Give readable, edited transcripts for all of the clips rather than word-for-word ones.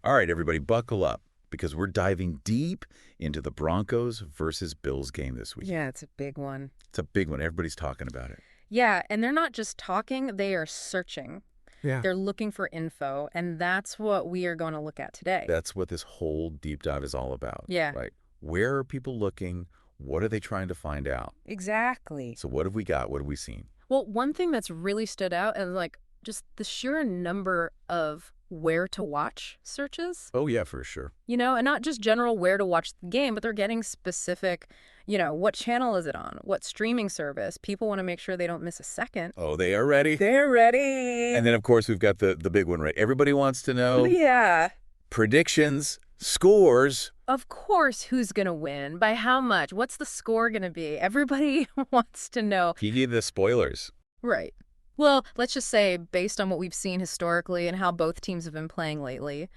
All right, everybody, buckle up because we're diving deep into the Broncos versus Bills game this week. Yeah, it's a big one. It's a big one. Everybody's talking about it. Yeah, and they're not just talking, they are searching. Yeah. They're looking for info, and that's what we are going to look at today. That's what this whole deep dive is all about. Yeah. Right. Where are people looking? What are they trying to find out? Exactly. So what have we got? What have we seen? Well, one thing that's really stood out is just the sheer number of where to watch searches. Oh, yeah, for sure. And not just general where to watch the game, but they're getting specific, what channel is it on? What streaming service? People want to make sure they don't miss a second. Oh, they are ready? They're ready. And then, of course, we've got the big one, right? Everybody wants to know. Yeah. Predictions, scores. Of course, who's going to win? By how much? What's the score going to be? Everybody wants to know. He gave the spoilers. Right. Well, let's just say, based on what we've seen historically and how both teams have been playing lately,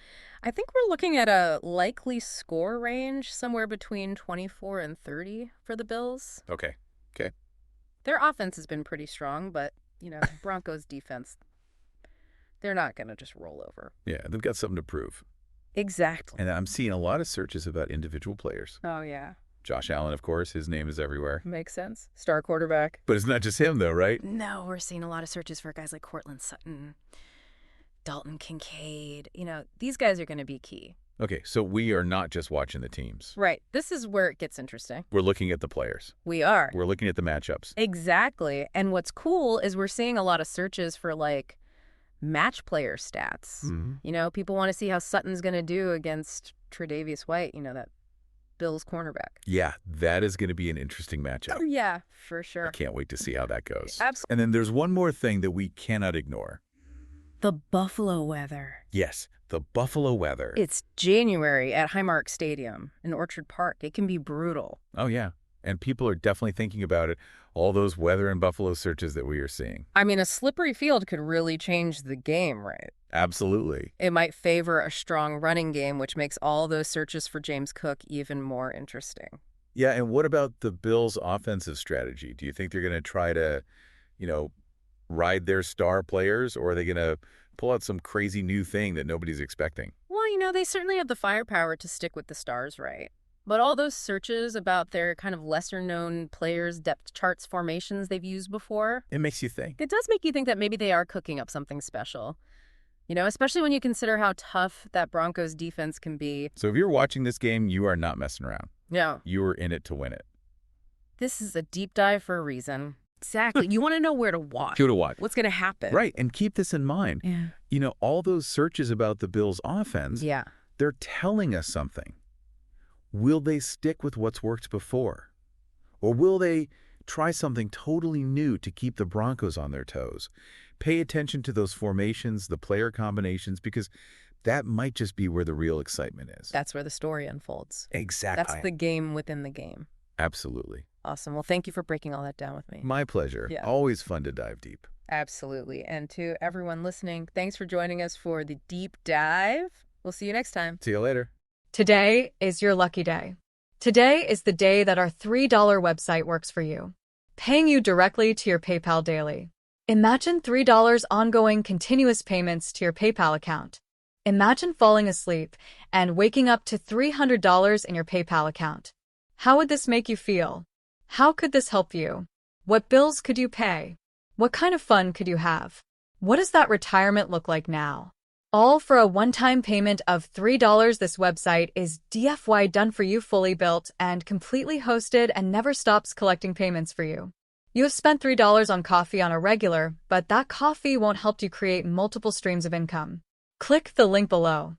I think we're looking at a likely score range somewhere between 24 and 30 for the Bills. Okay. Their offense has been pretty strong, but, Broncos defense, they're not going to just roll over. Yeah, they've got something to prove. Exactly. And I'm seeing a lot of searches about individual players. Oh, yeah. Josh Allen, of course, his name is everywhere. Makes sense. Star quarterback. But it's not just him, though, right? No, we're seeing a lot of searches for guys like Cortland Sutton, Dalton Kincaid. These guys are going to be key. Okay, so we are not just watching the teams. Right. This is where it gets interesting. We're looking at the players. We are. We're looking at the matchups. Exactly. And what's cool is we're seeing a lot of searches for, match player stats. Mm-hmm. People want to see how Sutton's going to do against Tre'Davious White, that Bills cornerback. Yeah, that is going to be an interesting matchup. Oh, yeah, for sure. I can't wait to see how that goes. Absolutely. And then there's one more thing that we cannot ignore. The Buffalo weather. Yes, the Buffalo weather. It's January at Highmark Stadium in Orchard Park. It can be brutal. Oh, yeah. And people are definitely thinking about it. All those weather in Buffalo searches that we are seeing. I mean, a slippery field could really change the game, right? Absolutely. It might favor a strong running game, which makes all those searches for James Cook even more interesting. Yeah, and what about the Bills' offensive strategy? Do you think they're going to try to, ride their star players, or are they going to pull out some crazy new thing that nobody's expecting? Well, they certainly have the firepower to stick with the stars, right? But all those searches about their kind of lesser-known players, depth charts, formations they've used before. It makes you think. It does make you think that maybe they are cooking up something special. Especially when you consider how tough that Broncos defense can be. So if you're watching this game, you are not messing around. No. You are in it to win it. This is a deep dive for a reason. Exactly. You want to know where to watch. Who to watch. What's going to happen. Right. And keep this in mind. Yeah. All those searches about the Bills' offense, Yeah. they're telling us something. Will they stick with what's worked before? Or will they try something totally new to keep the Broncos on their toes? Pay attention to those formations, the player combinations, because that might just be where the real excitement is. That's where the story unfolds. Exactly. That's the game within the game. Absolutely. Awesome. Well, thank you for breaking all that down with me. My pleasure. Yeah. Always fun to dive deep. Absolutely. And to everyone listening, thanks for joining us for the deep dive. We'll see you next time. See you later. Today is your lucky day. Today is the day that our $3 website works for you, paying you directly to your PayPal daily. Imagine $3 ongoing continuous payments to your PayPal account. Imagine falling asleep and waking up to $300 in your PayPal account. How would this make you feel? How could this help you? What bills could you pay? What kind of fun could you have? What does that retirement look like now? All for a one-time payment of $3. This website is DFY done for you, fully built and completely hosted, and never stops collecting payments for you. You have spent $3 on coffee on a regular, but that coffee won't help you create multiple streams of income. Click the link below.